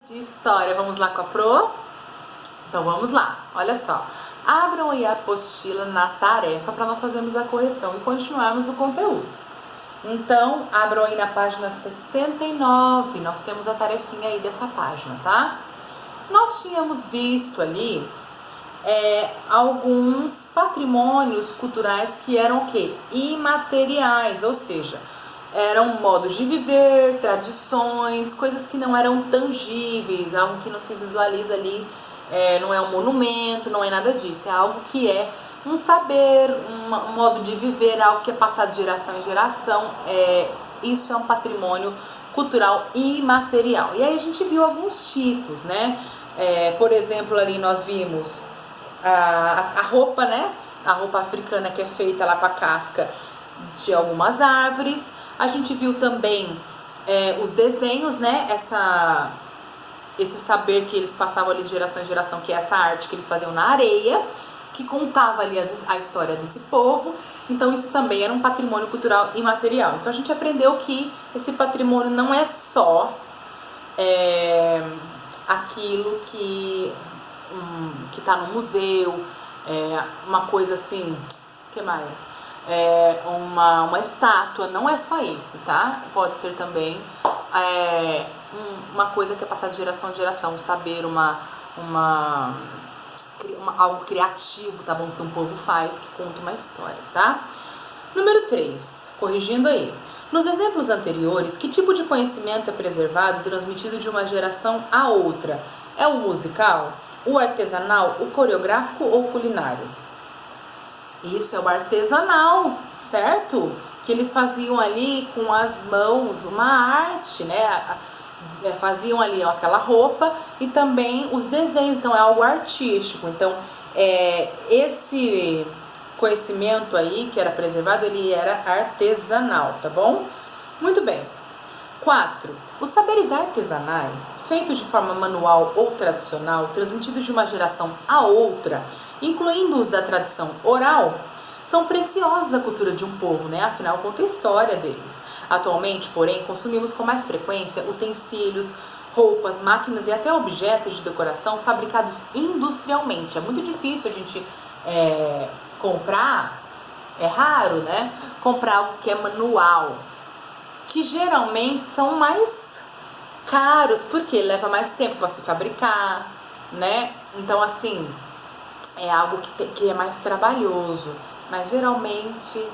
De história, vamos lá com a Pro? Então vamos lá, olha só. Abram aí a apostila na tarefa para nós fazermos a correção e continuarmos o conteúdo. Então, abram aí na página 69, nós temos a tarefinha aí dessa página, tá? Nós tínhamos visto ali alguns patrimônios culturais que eram o quê? Imateriais, ou seja, eram modos de viver, tradições, coisas que não eram tangíveis, algo que não se visualiza ali, não é um monumento, não é nada disso, é algo que é um saber, um modo de viver, algo que é passado de geração em geração, isso é um patrimônio cultural imaterial. E aí a gente viu alguns tipos, né? Por exemplo, ali nós vimos a roupa, né? A roupa africana que é feita lá com a casca de algumas árvores. A gente viu também os desenhos, né? Esse saber que eles passavam ali de geração em geração, que é essa arte que eles faziam na areia, que contava ali a história desse povo. Então isso também era um patrimônio cultural imaterial. Então a gente aprendeu que esse patrimônio não é só aquilo que está no museu, uma coisa assim, o que mais? Uma estátua, não é só isso, tá? Pode ser também uma coisa que é passada de geração em geração, um saber, algo criativo, tá bom? Que um povo faz, que conta uma história, tá? Número 3, corrigindo aí. Nos exemplos anteriores, que tipo de conhecimento é preservado e transmitido de uma geração a outra? É o musical, o artesanal, o coreográfico ou o culinário? Isso é o artesanal, certo? Que eles faziam ali com as mãos uma arte, né? Faziam ali aquela roupa e também os desenhos, então é algo artístico. Então, esse conhecimento aí que era preservado, ele era artesanal, tá bom? Muito bem. 4. Os saberes artesanais, feitos de forma manual ou tradicional, transmitidos de uma geração a outra, incluindo os da tradição oral, são preciosos da cultura de um povo, né? Afinal, conta a história deles. Atualmente, porém, consumimos com mais frequência utensílios, roupas, máquinas e até objetos de decoração fabricados industrialmente. É muito difícil a gente comprar, é raro, né? Comprar algo que é manual, que geralmente são mais caros, porque leva mais tempo para se fabricar, né? Então, assim, é algo que é mais trabalhoso, mas geralmente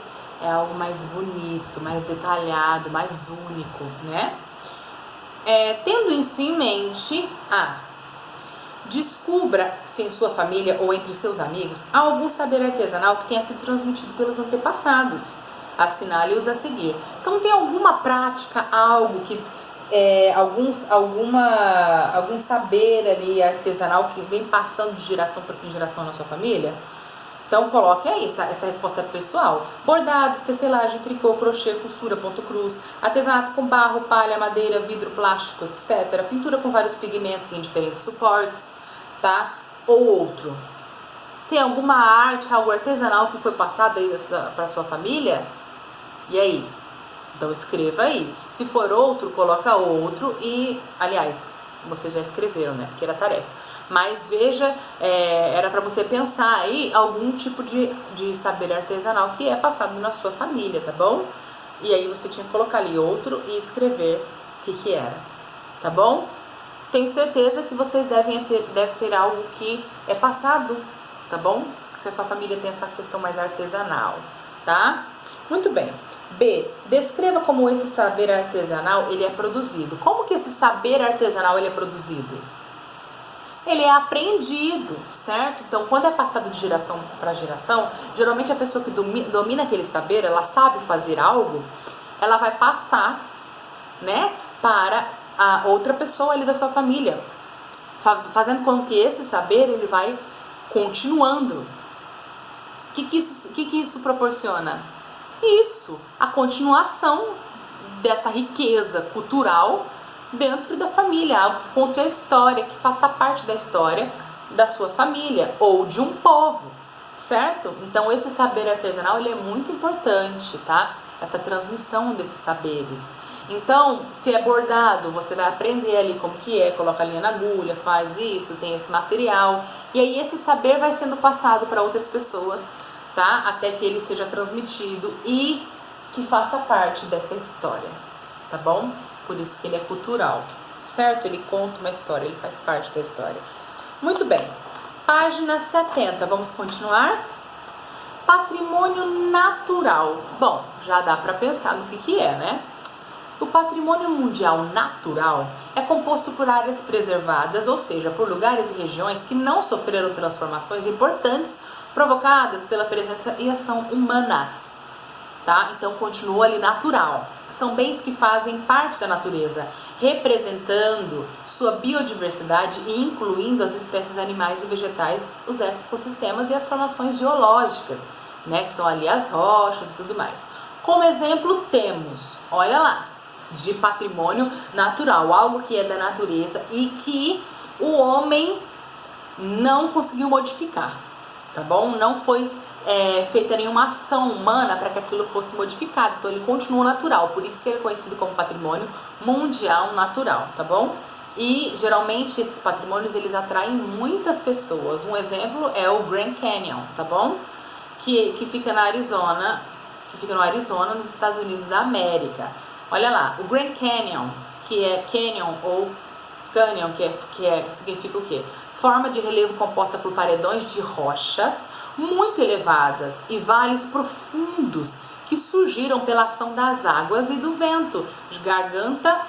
é algo mais bonito, mais detalhado, mais único, né? Tendo isso em mente, descubra se em sua família ou entre seus amigos há algum saber artesanal que tenha sido transmitido pelos antepassados. Assinale-os a seguir. Então, tem alguma prática, algo que algum saber ali artesanal que vem passando de geração para geração na sua família? Então coloque aí, essa resposta é pessoal. Bordados, tecelagem, tricô, crochê, costura, ponto cruz, artesanato com barro, palha, madeira, vidro, plástico, etc. Pintura com vários pigmentos em diferentes suportes, tá? Ou outro. Tem alguma arte, algo artesanal que foi passado aí para sua família? E aí? Então escreva aí. Se for outro, coloca outro e, aliás, vocês já escreveram, né? Porque era tarefa. Mas veja, era para você pensar aí algum tipo de saber artesanal que é passado na sua família, tá bom? E aí você tinha que colocar ali outro e escrever o que era, tá bom? Tenho certeza que vocês devem ter algo que é passado, tá bom? Se a sua família tem essa questão mais artesanal, tá? Muito bem. B. Descreva como esse saber artesanal ele é produzido. Como que esse saber artesanal ele é produzido? Ele é aprendido, certo? Então, quando é passado de geração para geração, geralmente a pessoa que domina aquele saber, ela sabe fazer algo, ela vai passar, né, para a outra pessoa ali da sua família, fazendo com que esse saber ele vai continuando. O que isso proporciona? Isso, a continuação dessa riqueza cultural dentro da família, algo que conte a história, que faça parte da história da sua família ou de um povo, certo? Então esse saber artesanal ele é muito importante, tá? Essa transmissão desses saberes. Então, se é bordado, você vai aprender ali como que é, coloca a linha na agulha, faz isso, tem esse material. E aí esse saber vai sendo passado para outras pessoas, tá? Até que ele seja transmitido e que faça parte dessa história, tá bom? Por isso que ele é cultural, certo? Ele conta uma história, ele faz parte da história. Muito bem. Página 70, vamos continuar? Patrimônio natural. Bom, já dá para pensar no que é, né? O patrimônio mundial natural é composto por áreas preservadas, ou seja, por lugares e regiões que não sofreram transformações importantes provocadas pela presença e ação humanas, tá? Então continua ali natural. São bens que fazem parte da natureza, representando sua biodiversidade e incluindo as espécies animais e vegetais, os ecossistemas e as formações geológicas, né, que são ali as rochas e tudo mais. Como exemplo temos, olha lá, de patrimônio natural, algo que é da natureza e que o homem não conseguiu modificar, tá bom? Não foi feita nenhuma ação humana para que aquilo fosse modificado, então ele continua natural, por isso que ele é conhecido como patrimônio mundial natural, tá bom? E geralmente esses patrimônios eles atraem muitas pessoas. Um exemplo é o Grand Canyon, tá bom? Que fica na Arizona, no Arizona, nos Estados Unidos da América. Olha lá, o Grand Canyon, que é canyon ou canyon, significa o quê? Forma de relevo composta por paredões de rochas muito elevadas e vales profundos que surgiram pela ação das águas e do vento, de garganta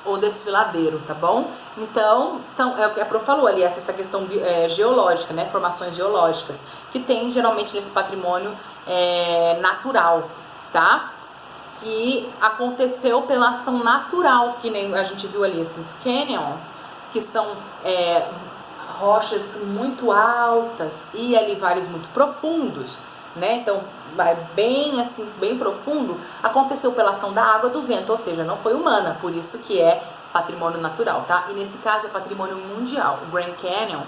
ou desfiladeiro, tá bom? Então, é o que a Pro falou ali, essa questão geológica, né? Formações geológicas, que tem geralmente nesse patrimônio natural, tá? Que aconteceu pela ação natural, que nem a gente viu ali, esses canyons, que são rochas muito altas e ali vales muito profundos, né? Então, vai bem assim, bem profundo, aconteceu pela ação da água do vento, ou seja, não foi humana, por isso que é patrimônio natural, tá? E nesse caso é patrimônio mundial. O Grand Canyon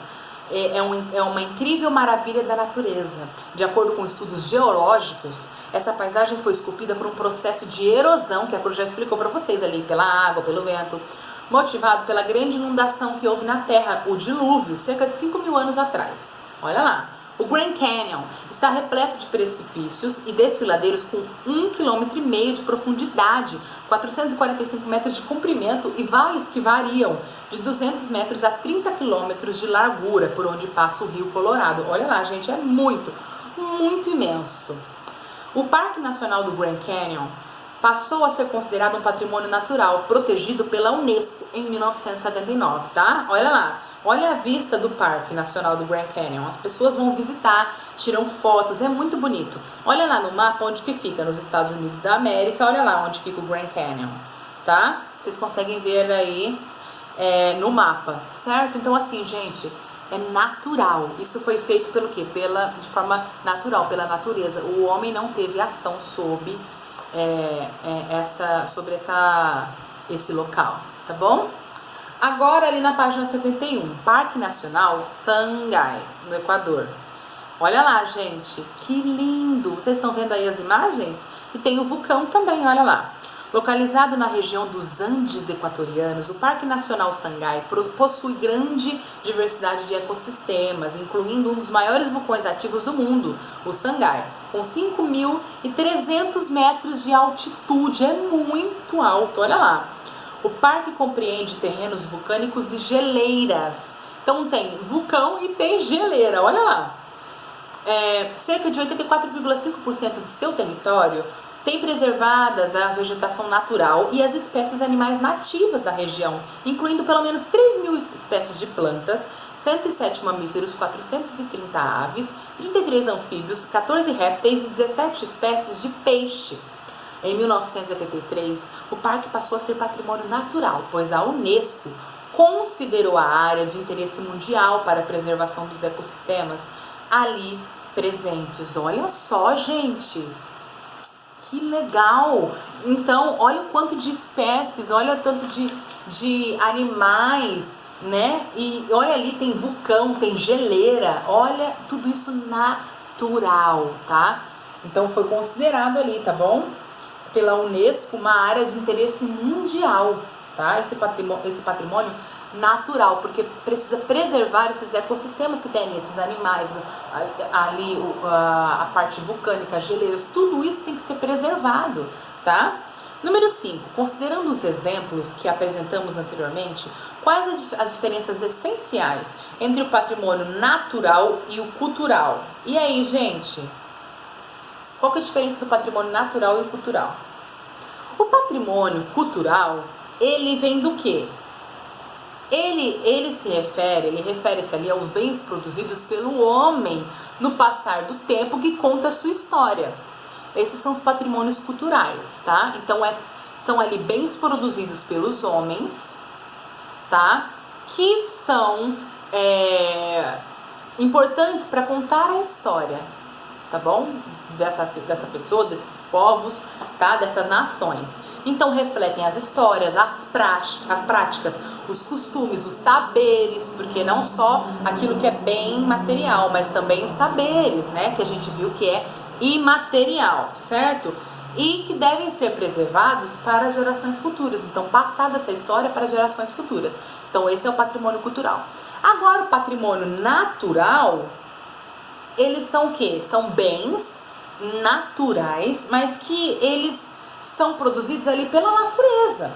é uma incrível maravilha da natureza. De acordo com estudos geológicos, essa paisagem foi esculpida por um processo de erosão, que a Cruz já explicou para vocês ali, pela água, pelo vento, motivado pela grande inundação que houve na Terra, o dilúvio, cerca de 5.000 anos atrás. Olha lá. O Grand Canyon está repleto de precipícios e desfiladeiros com 1,5 km de profundidade, 445 metros de comprimento e vales que variam de 200 metros a 30 quilômetros de largura, por onde passa o Rio Colorado. Olha lá, gente, é muito, muito imenso. O Parque Nacional do Grand Canyon passou a ser considerado um patrimônio natural protegido pela Unesco em 1979, tá? Olha lá. Olha a vista do Parque Nacional do Grand Canyon. As pessoas vão visitar, tiram fotos, é muito bonito. Olha lá no mapa onde que fica, nos Estados Unidos da América. Olha lá onde fica o Grand Canyon, tá? Vocês conseguem ver aí no mapa, certo? Então assim, gente, é natural. Isso foi feito pelo quê? De forma natural, pela natureza. O homem não teve ação sobre esse local, tá bom? Agora ali na página 71, Parque Nacional Sangay, no Equador. Olha lá, gente, que lindo! Vocês estão vendo aí as imagens? E tem o vulcão também, olha lá. Localizado na região dos Andes equatorianos, o Parque Nacional Sangay possui grande diversidade de ecossistemas, incluindo um dos maiores vulcões ativos do mundo, o Sangay, com 5.300 metros de altitude. É muito alto, olha lá. O parque compreende terrenos vulcânicos e geleiras. Então tem vulcão e tem geleira, olha lá. Cerca de 84,5% do seu território tem preservadas a vegetação natural e as espécies animais nativas da região, incluindo pelo menos 3.000 espécies de plantas, 107 mamíferos, 430 aves, 33 anfíbios, 14 répteis e 17 espécies de peixe. Em 1983, o parque passou a ser patrimônio natural, pois a Unesco considerou a área de interesse mundial para a preservação dos ecossistemas ali presentes. Olha só, gente, que legal! Então, olha o quanto de espécies, olha o tanto de animais, né? E olha ali, tem vulcão, tem geleira, olha tudo isso natural, tá? Então, foi considerado ali, tá bom? pela Unesco uma área de interesse mundial, tá? Esse patrimônio natural, porque precisa preservar esses ecossistemas que tem ali, esses animais, ali a parte vulcânica, geleiras, tudo isso tem que ser preservado, tá? Número 5, considerando os exemplos que apresentamos anteriormente, quais as diferenças essenciais entre o patrimônio natural e o cultural? E aí, gente? Qual que é a diferença do patrimônio natural e cultural? O patrimônio cultural, ele vem do quê? Ele refere-se ali aos bens produzidos pelo homem no passar do tempo que conta a sua história. Esses são os patrimônios culturais, tá? Então, são ali bens produzidos pelos homens, tá? Que são importantes para contar a história, tá bom? Dessa pessoa, desses povos, tá? Dessas nações. Então, refletem as histórias, as práticas, os costumes, os saberes, porque não só aquilo que é bem material, mas também os saberes, né? Que a gente viu que é imaterial, certo? E que devem ser preservados para as gerações futuras. Então, passada essa história para as gerações futuras. Então, esse é o patrimônio cultural. Agora, o patrimônio natural, eles são o quê? São bens naturais, mas que eles são produzidos ali pela natureza,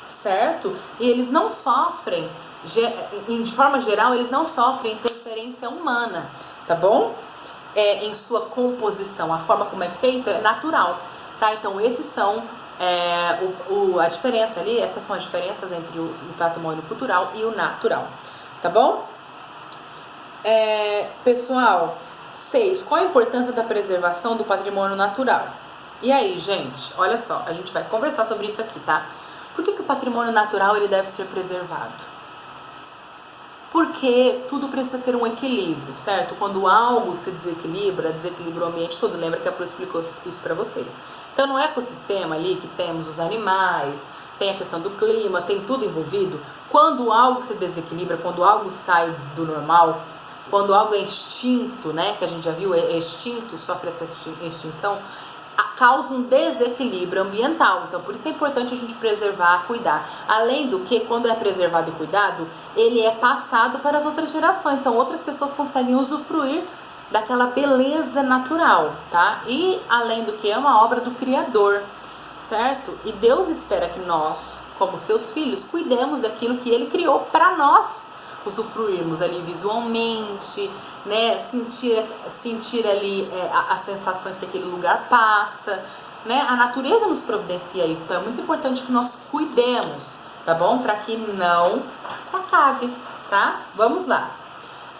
certo? E eles não sofrem, de forma geral, eles não sofrem interferência humana, tá bom? Em sua composição, a forma como é feito é natural, tá? Então, esses são a diferença ali, essas são as diferenças entre o patrimônio cultural e o natural, tá bom? Pessoal, 6. Qual a importância da preservação do patrimônio natural? E aí, gente, olha só, a gente vai conversar sobre isso aqui, tá? Por que o patrimônio natural ele deve ser preservado? Porque tudo precisa ter um equilíbrio, certo? Quando algo se desequilibra o ambiente todo. Lembra que a Pro explicou isso para vocês. Então, no ecossistema ali que temos os animais, tem a questão do clima, tem tudo envolvido. Quando algo se desequilibra, quando algo sai do normal, quando algo é extinto, né, que a gente já viu, é extinto, sofre essa extinção, causa um desequilíbrio ambiental. Então, por isso é importante a gente preservar, cuidar. Além do que, quando é preservado e cuidado, ele é passado para as outras gerações. Então, outras pessoas conseguem usufruir daquela beleza natural, tá? E, além do que, é uma obra do Criador, certo? E Deus espera que nós, como seus filhos, cuidemos daquilo que Ele criou para nós usufruirmos ali visualmente, né, sentir ali as sensações que aquele lugar passa, né, a natureza nos providencia isso, então é muito importante que nós cuidemos, tá bom? Para que não se acabe, tá? Vamos lá.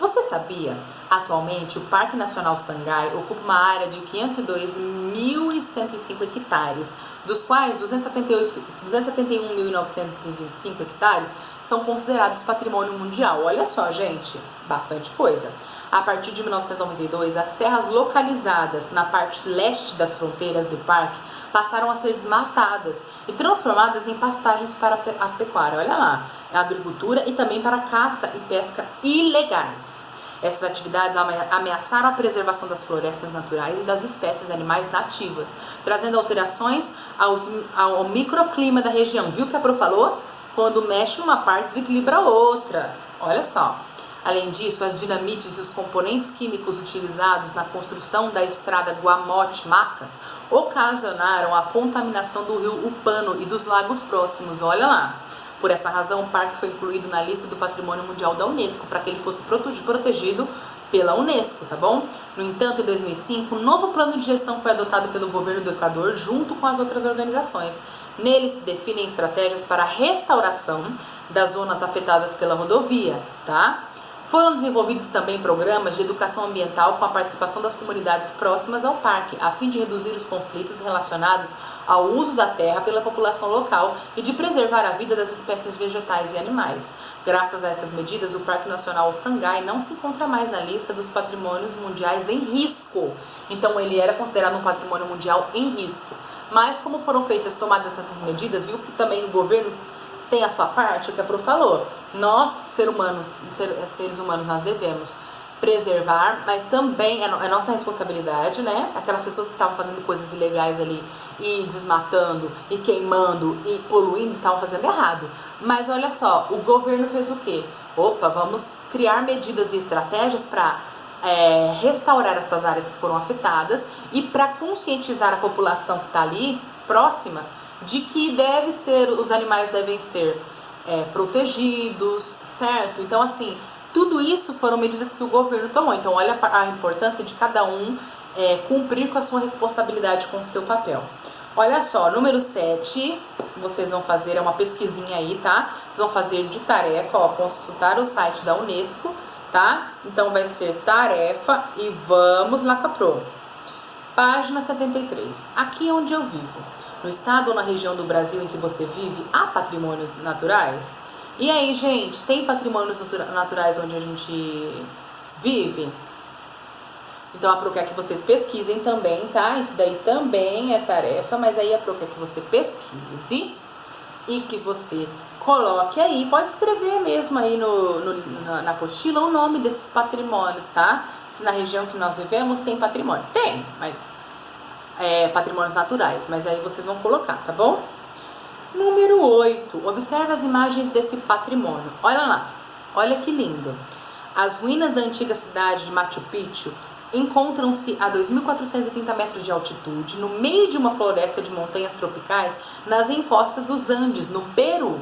Você sabia? Atualmente, o Parque Nacional Sangay ocupa uma área de 502.105 hectares, dos quais 271.925 hectares são considerados patrimônio mundial. Olha só, gente, bastante coisa. A partir de 1992, as terras localizadas na parte leste das fronteiras do parque passaram a ser desmatadas e transformadas em pastagens para a pecuária. Olha lá, a agricultura e também para caça e pesca ilegais. Essas atividades ameaçaram a preservação das florestas naturais e das espécies animais nativas, trazendo alterações ao microclima da região. Viu o que a Pro falou? Quando mexe uma parte, desequilibra a outra. Olha só. Além disso, as dinamites e os componentes químicos utilizados na construção da estrada Guamote-Macas ocasionaram a contaminação do rio Upano e dos lagos próximos. Olha lá. Por essa razão, o parque foi incluído na lista do Patrimônio Mundial da Unesco, para que ele fosse protegido pela Unesco, tá bom? No entanto, em 2005, um novo plano de gestão foi adotado pelo governo do Equador, junto com as outras organizações. Nele se definem estratégias para a restauração das zonas afetadas pela rodovia, tá? Foram desenvolvidos também programas de educação ambiental com a participação das comunidades próximas ao parque, a fim de reduzir os conflitos relacionados ao uso da terra pela população local e de preservar a vida das espécies vegetais e animais. Graças a essas medidas, o Parque Nacional Sangay não se encontra mais na lista dos patrimônios mundiais em risco. Então, ele era considerado um patrimônio mundial em risco. Mas, como foram tomadas essas medidas, viu que também o governo tem a sua parte, o que a Pro falou. Nós, seres humanos, nós devemos preservar, mas também é nossa responsabilidade, né? Aquelas pessoas que estavam fazendo coisas ilegais ali e desmatando e queimando e poluindo estavam fazendo errado. Mas olha só, o governo fez o quê? Opa, vamos criar medidas e estratégias para restaurar essas áreas que foram afetadas e para conscientizar a população que está ali próxima de que os animais devem ser protegidos, certo? Então assim, tudo isso foram medidas que o governo tomou. Então olha a importância de cada um cumprir com a sua responsabilidade, com o seu papel. Olha só, número 7, vocês vão fazer, é uma pesquisinha aí, tá? Vocês vão fazer de tarefa, ó, consultar o site da Unesco, tá? Então vai ser tarefa e vamos lá com a prova. Página 73. Aqui é onde eu vivo. No estado ou na região do Brasil em que você vive, há patrimônios naturais? E aí, gente, tem patrimônios naturais onde a gente vive? Então a Pro quer que vocês pesquisem também, tá? Isso daí também é tarefa, mas aí a Pro quer que você pesquise e que você coloque aí, pode escrever mesmo aí na apostila o nome desses patrimônios, tá? Se na região que nós vivemos tem patrimônio. Tem, mas patrimônios naturais, mas aí vocês vão colocar, tá bom? Número 8. Observe as imagens desse patrimônio. Olha lá, olha que lindo. As ruínas da antiga cidade de Machu Picchu encontram-se a 2.430 metros de altitude, no meio de uma floresta de montanhas tropicais, nas encostas dos Andes, no Peru.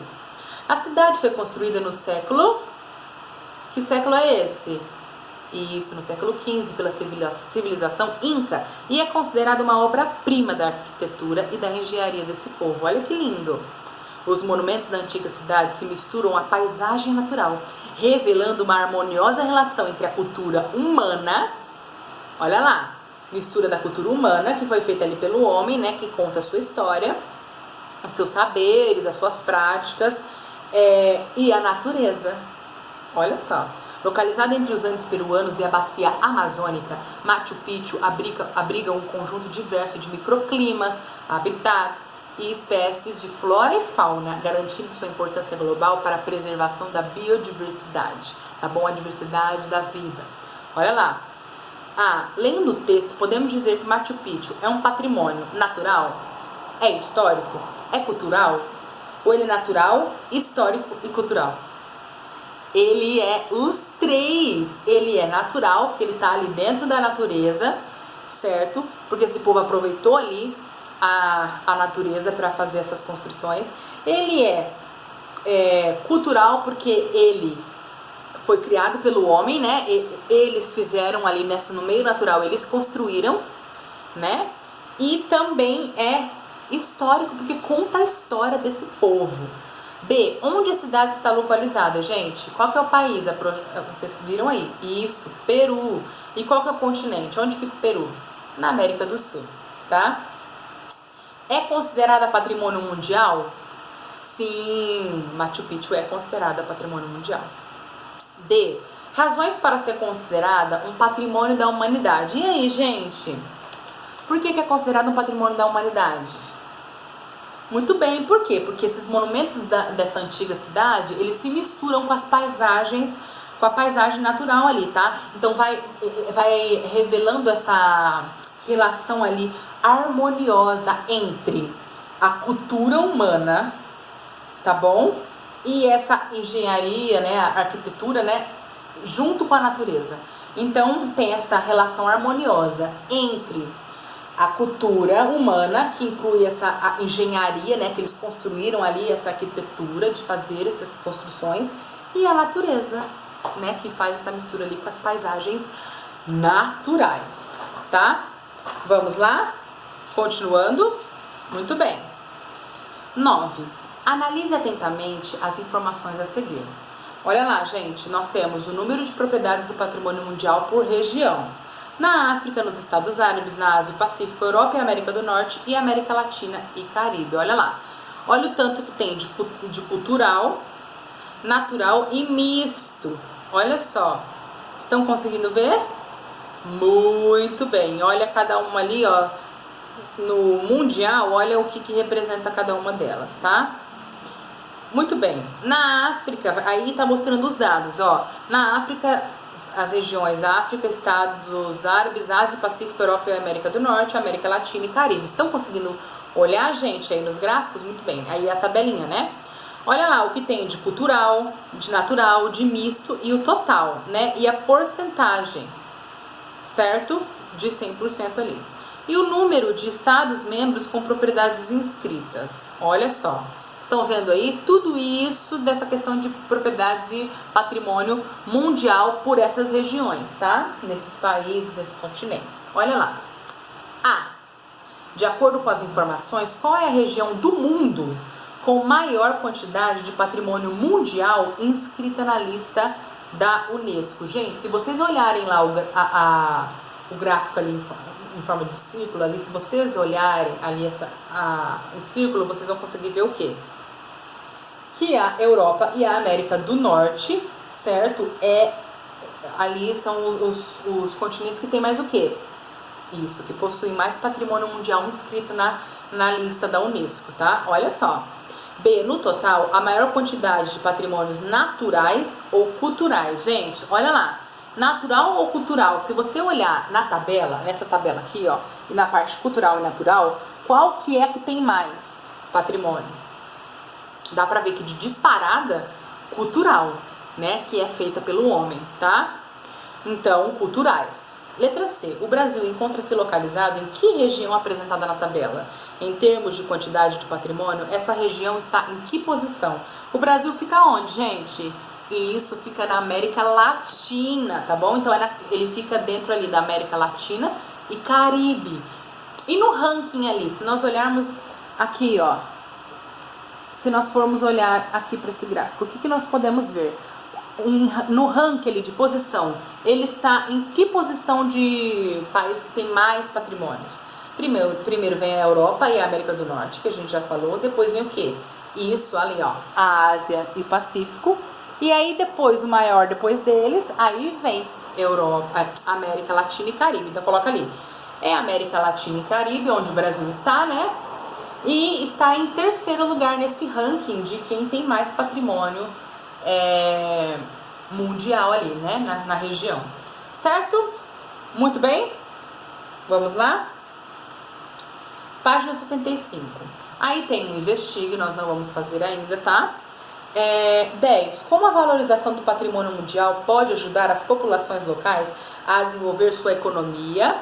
A cidade foi construída no século... Que século é esse? Isso, no século XV, pela civilização Inca, e é considerada uma obra-prima da arquitetura e da engenharia desse povo. Olha que lindo! Os monumentos da antiga cidade se misturam à paisagem natural, revelando uma harmoniosa relação entre a cultura humana, olha lá, mistura da cultura humana, que foi feita ali pelo homem, né, que conta a sua história, os seus saberes, as suas práticas, e a natureza. Olha só. Localizada entre os Andes peruanos e a bacia amazônica, Machu Picchu abriga um conjunto diverso de microclimas, habitats e espécies de flora e fauna, garantindo sua importância global para a preservação da biodiversidade, tá bom? A diversidade da vida. Olha lá. Lendo o texto, podemos dizer que Machu Picchu é um patrimônio natural? É histórico? É cultural? Ou ele é natural, histórico e cultural? Ele é os três. Ele é natural, porque ele está ali dentro da natureza, certo? Porque esse povo aproveitou ali a natureza para fazer essas construções. Ele é cultural, porque ele foi criado pelo homem, né? Eles fizeram ali no meio natural, eles construíram, né? E também é histórico, porque conta a história desse povo. B, onde a cidade está localizada, gente? Qual que é o país? Vocês viram aí? Isso, Peru. E qual que é o continente? Onde fica o Peru? Na América do Sul, tá? É considerada patrimônio mundial? Sim, Machu Picchu é considerada patrimônio mundial. D, razões para ser considerada um patrimônio da humanidade. E aí, gente? Por que é considerado um patrimônio da humanidade? Muito bem, por quê? Porque esses monumentos dessa antiga cidade, eles se misturam com as paisagens, com a paisagem natural ali, tá? Então vai revelando essa relação ali harmoniosa entre a cultura humana, tá bom? E essa engenharia, né, a arquitetura, né, junto com a natureza. Então tem essa relação harmoniosa entre a cultura humana, que inclui a engenharia, né, que eles construíram ali, essa arquitetura de fazer essas construções, e a natureza, né, que faz essa mistura ali com as paisagens naturais, tá? Vamos lá? Continuando? Muito bem. 9. Analise atentamente as informações a seguir. Olha lá, gente, nós temos o número de propriedades do patrimônio mundial por região. Na África, nos Estados Árabes, na Ásia, Pacífico, Europa e América do Norte e América Latina e Caribe. Olha lá. Olha o tanto que tem de cultural, natural e misto. Olha só. Estão conseguindo ver? Muito bem. Olha cada uma ali, ó. No mundial, olha o que representa cada uma delas, tá? Muito bem. Na África, aí tá mostrando os dados, ó. Na África as regiões África, Estados Árabes, Ásia, Pacífico, Europa e América do Norte, América Latina e Caribe. Estão conseguindo olhar, gente, aí nos gráficos? Muito bem. Aí a tabelinha, né? Olha lá o que tem de cultural, de natural, de misto e o total, né? E a porcentagem, certo? De 100% ali. E o número de estados membros com propriedades inscritas. Olha só. Estão vendo aí tudo isso dessa questão de propriedades e patrimônio mundial por essas regiões, tá? Nesses países, nesses continentes. Olha lá. De acordo com as informações, qual é a região do mundo com maior quantidade de patrimônio mundial inscrita na lista da Unesco? Gente, se vocês olharem lá o gráfico ali em forma de círculo, ali, se vocês olharem ali o círculo, vocês vão conseguir ver o quê? Que a Europa e a América do Norte, certo? Ali são os continentes que tem mais o quê? Isso, que possuem mais patrimônio mundial inscrito na lista da Unesco, tá? Olha só. B, no total, a maior quantidade de patrimônios naturais ou culturais. Gente, olha lá. Natural ou cultural? Se você olhar na tabela, nessa tabela aqui, ó, e na parte cultural e natural, qual que é que tem mais patrimônio? Dá pra ver que de disparada, cultural, né? Que é feita pelo homem, tá? Então, culturais. Letra C. O Brasil encontra-se localizado em que região apresentada na tabela? Em termos de quantidade de patrimônio, essa região está em que posição? O Brasil fica onde, gente? E isso fica na América Latina, tá bom? Então, ele fica dentro ali da América Latina e Caribe. E no ranking ali, se nós olharmos aqui, ó, se nós formos olhar aqui para esse gráfico, o que nós podemos ver? No ranking ali de posição, ele está em que posição de país que tem mais patrimônios? Primeiro vem a Europa e a América do Norte, que a gente já falou. Depois vem o quê? Isso ali, ó, a Ásia e Pacífico. E aí depois, o maior depois deles, aí vem Europa, América Latina e Caribe. Então coloca ali, é América Latina e Caribe, onde o Brasil está, né? E está em terceiro lugar nesse ranking de quem tem mais patrimônio mundial ali, né, na região, certo? Muito bem, vamos lá? Página 75. Aí tem o investigue, nós não vamos fazer ainda, tá? 10. Como a valorização do patrimônio mundial pode ajudar as populações locais a desenvolver sua economia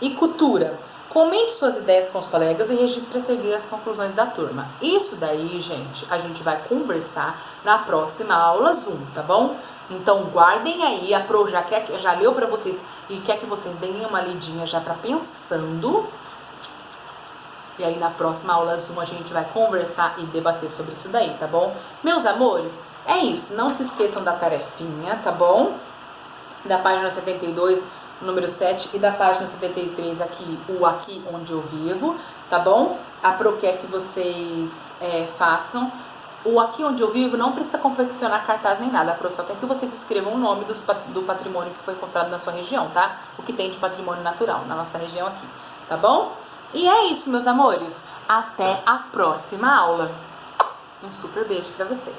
e cultura? Comente suas ideias com os colegas e registre a seguir as conclusões da turma. Isso daí, gente, a gente vai conversar na próxima aula Zoom, tá bom? Então, guardem aí, a Pro já leu pra vocês e quer que vocês deem uma lidinha já pra pensando. E aí, na próxima aula Zoom, a gente vai conversar e debater sobre isso daí, tá bom? Meus amores, é isso. Não se esqueçam da tarefinha, tá bom? Da página 72, número 7, e da página 73 aqui, o aqui onde eu vivo, tá bom? A Pro quer que vocês façam. O aqui onde eu vivo não precisa confeccionar cartaz nem nada, a Pro só quer que vocês escrevam o nome do patrimônio que foi encontrado na sua região, tá? O que tem de patrimônio natural na nossa região aqui, tá bom? E é isso, meus amores. Até a próxima aula. Um super beijo pra vocês.